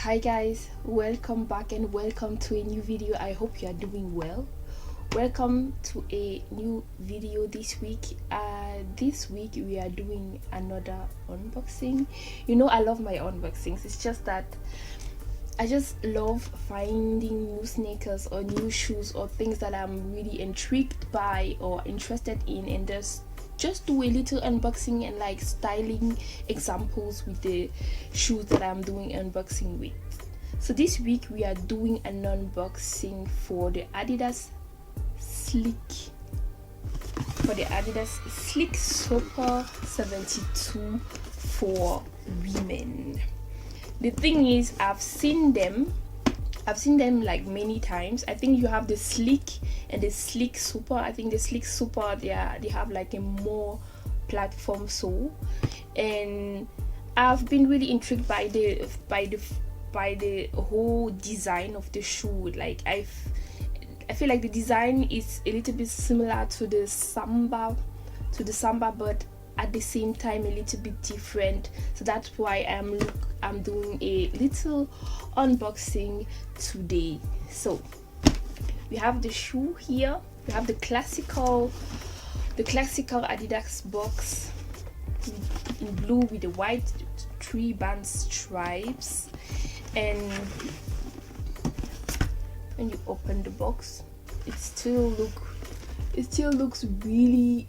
Hi guys, welcome back and welcome to a new video. I hope you are doing well. Welcome to a new video this week. This week we are doing another unboxing. You know, I love my unboxings. It's just that I just love finding new sneakers or new shoes or things that I'm really intrigued by or interested in, and just do a little unboxing and like styling examples with the shoes that I'm doing unboxing with. So this week we are doing an unboxing for the Adidas Slick Super 72 for women. The thing is, I've seen them like many times. I think you have the Slick and the Slick Super. I think the Slick Super, they have like a more platform sole, and I've been really intrigued by the whole design of the shoe. Like I feel like the design is a little bit similar to the Samba, but at the same time a little bit different. So that's why I'm doing a little unboxing today. So we have the shoe here. We have the classical Adidas box in blue with the white 3-band stripes, and when you open the box, it still looks really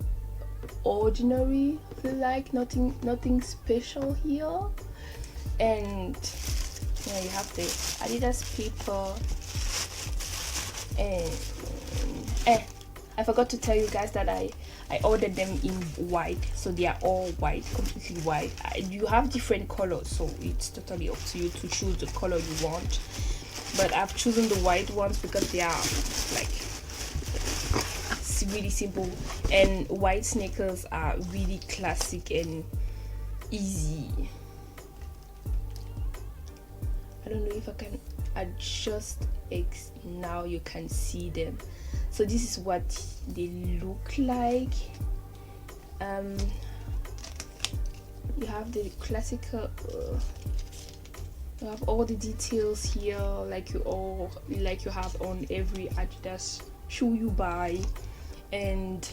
ordinary. I feel like nothing special here. And you have the Adidas paper, and I forgot to tell you guys that I ordered them in white, so they are all white, completely white. You have different colors, so it's totally up to you to choose the color you want, but I've chosen the white ones because they are like really simple, and white sneakers are really classic and easy. I don't know if I can adjust X now. You can see them. So this is what they look like. You have the classical you have all the details here, like you have on every Adidas shoe you buy. And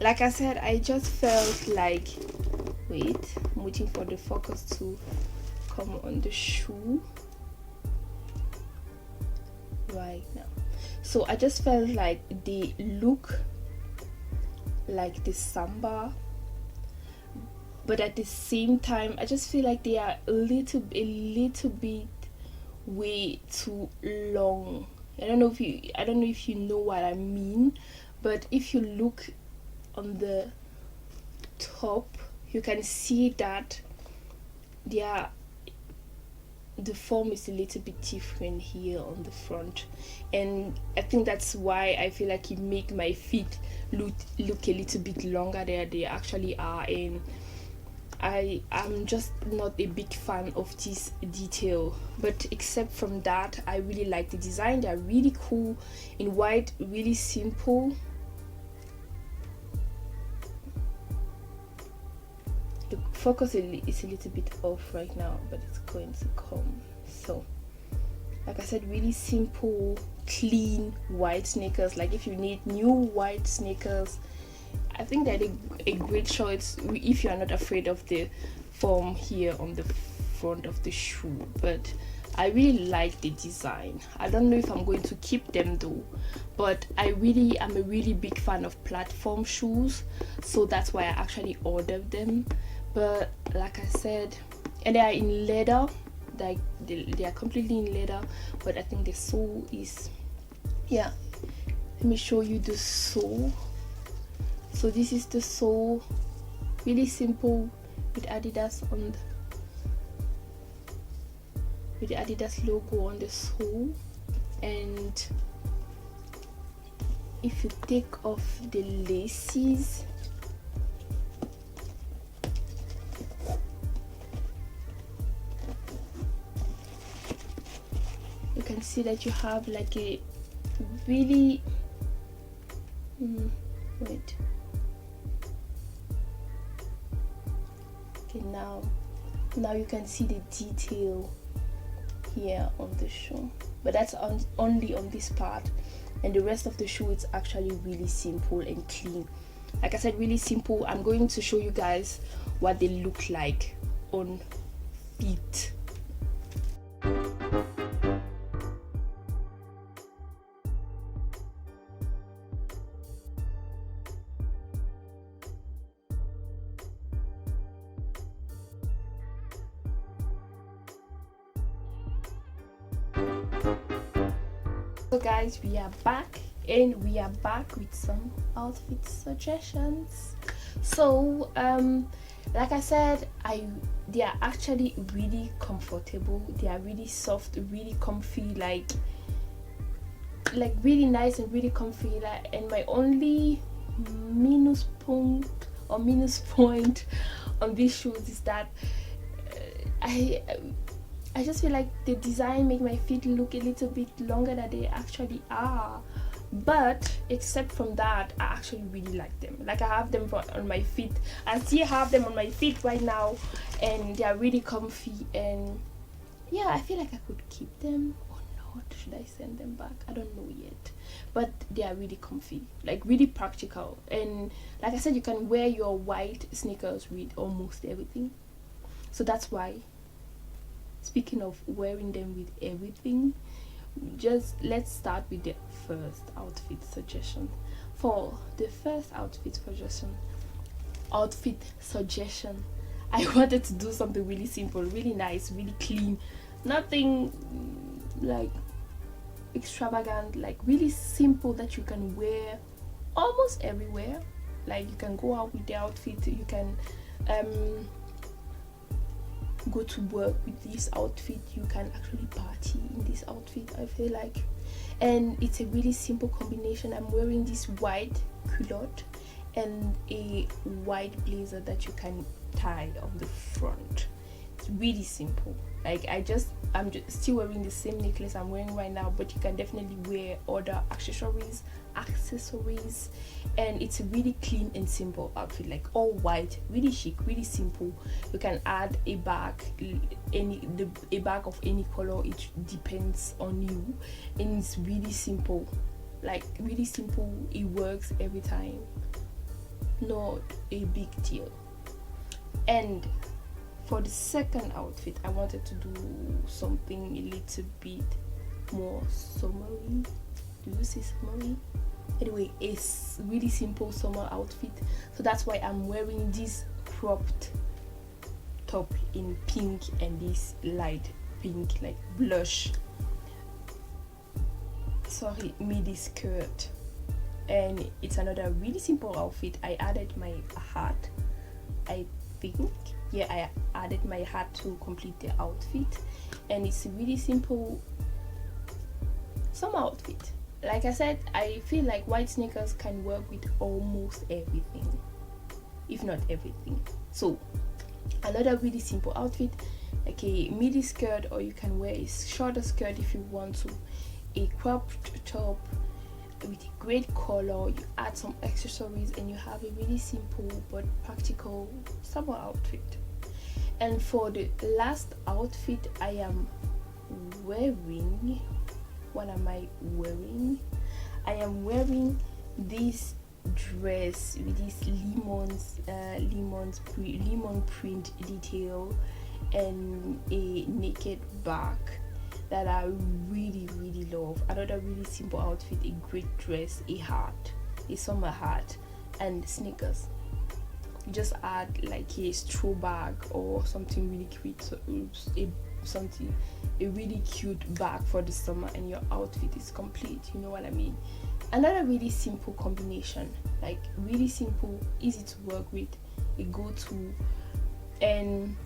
like I said, I just felt like, wait, I'm waiting for the focus to come on the shoe right now. So I just felt like they look like the Samba, but at the same time I just feel like they are a little bit way too long. I don't know if you know what I mean, but if you look on the top, you can see that the form is a little bit different here on the front, and I think that's why I feel like it make my feet look a little bit longer than they actually are. And I'm just not a big fan of this detail, but except from that, I really like the design. They're really cool in white, really simple. The focus is a little bit off right now, but it's going to come. So like I said, really simple, clean white sneakers. Like if you need new white sneakers, I think they're a great choice if you are not afraid of the form here on the front of the shoe. But I really like the design. I don't know if I'm going to keep them though, but I'm a really big fan of platform shoes, so that's why I actually ordered them. But like I said, and they are in leather, like they are completely in leather, but I think the sole is, yeah, let me show you the sole. So this is the sole, really simple, with Adidas with the Adidas logo on the sole. And if you take off the laces, you can see that you have like a really wait, okay, now you can see the detail here on the shoe, but that's only on this part, and the rest of the shoe is actually really simple and clean. Like I said, really simple. I'm going to show you guys what they look like on feet. So guys, we are back, and we are back with some outfit suggestions. So like I said, they are actually really comfortable. They are really soft, really comfy, like really nice and really comfy. And my only minus point on these shoes is that I just feel like the design make my feet look a little bit longer than they actually are. But except from that, I actually really like them. Like, I have them on my feet. I still have them on my feet right now, and they are really comfy. And yeah, I feel like I could keep them or not. Should I send them back? I don't know yet. But they are really comfy, like really practical. And like I said, you can wear your white sneakers with almost everything. So that's why, speaking of wearing them with everything, just let's start with the first outfit suggestion. For the first outfit suggestion, I wanted to do something really simple, really nice, really clean, nothing like extravagant, like really simple that you can wear almost everywhere. Like, you can go out with the outfit, you can go to work with this outfit, you can actually party in this outfit, I feel like. And it's a really simple combination. I'm wearing this white culotte and a white blazer that you can tie on the front. It's really simple. Like, I'm just still wearing the same necklace I'm wearing right now, but you can definitely wear other accessories, and it's a really clean and simple outfit, like all white, really chic, really simple. You can add a bag, a bag of any color, it depends on you, and it's really simple, like really simple. It works every time, not a big deal. And for the second outfit, I wanted to do something a little bit more summery. Do you say summery? Anyway, it's really simple summer outfit. So that's why I'm wearing this cropped top in pink and this light pink, like blush, midi skirt. And it's another really simple outfit. I added my hat, I think. Yeah, I added my hat to complete the outfit, and it's a really simple summer outfit. Like I said, I feel like white sneakers can work with almost everything, if not everything. So another really simple outfit, like a midi skirt, or you can wear a shorter skirt if you want to, a cropped top with a great color. You add some accessories and you have a really simple but practical summer outfit. And for the last outfit, I am wearing, what am I wearing? I am wearing this dress with this lemon print detail and a naked back that I really love. Another really simple outfit, a great dress, a hat, a summer hat, and sneakers. You just add like a straw bag or something really cute, so a really cute bag for the summer, and your outfit is complete. You know what I mean? Another really simple combination, like really simple, easy to work with, a go-to. And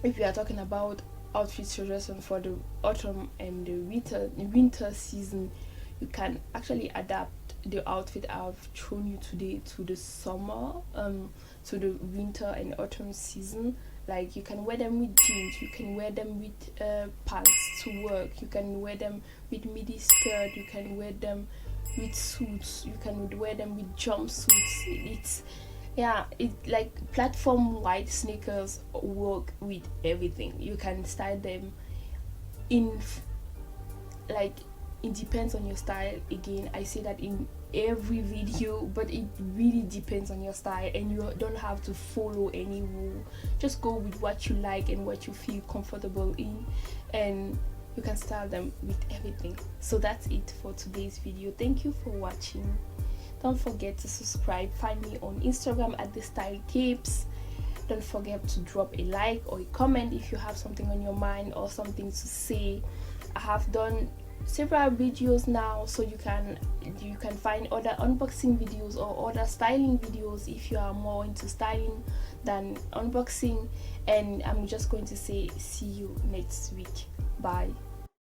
if you are talking about outfit suggestion for the autumn and the winter season, you can actually adapt the outfit I've shown you today to the summer, to the winter and autumn season. Like, you can wear them with jeans, you can wear them with pants to work, you can wear them with midi skirt, you can wear them with suits, you can wear them with jumpsuits. It's like platform white sneakers work with everything. You can style them in like it depends on your style. Again, I say that in every video, but it really depends on your style, and you don't have to follow any rule. Just go with what you like and what you feel comfortable in, and you can style them with everything. So that's it for today's video. Thank you for watching. Don't forget to subscribe. Find me on Instagram at the style tips. Don't forget to drop a like or a comment if you have something on your mind or something to say. I have done several videos now, so you can find other unboxing videos or other styling videos if you are more into styling than unboxing. And I'm just going to say see you next week. Bye.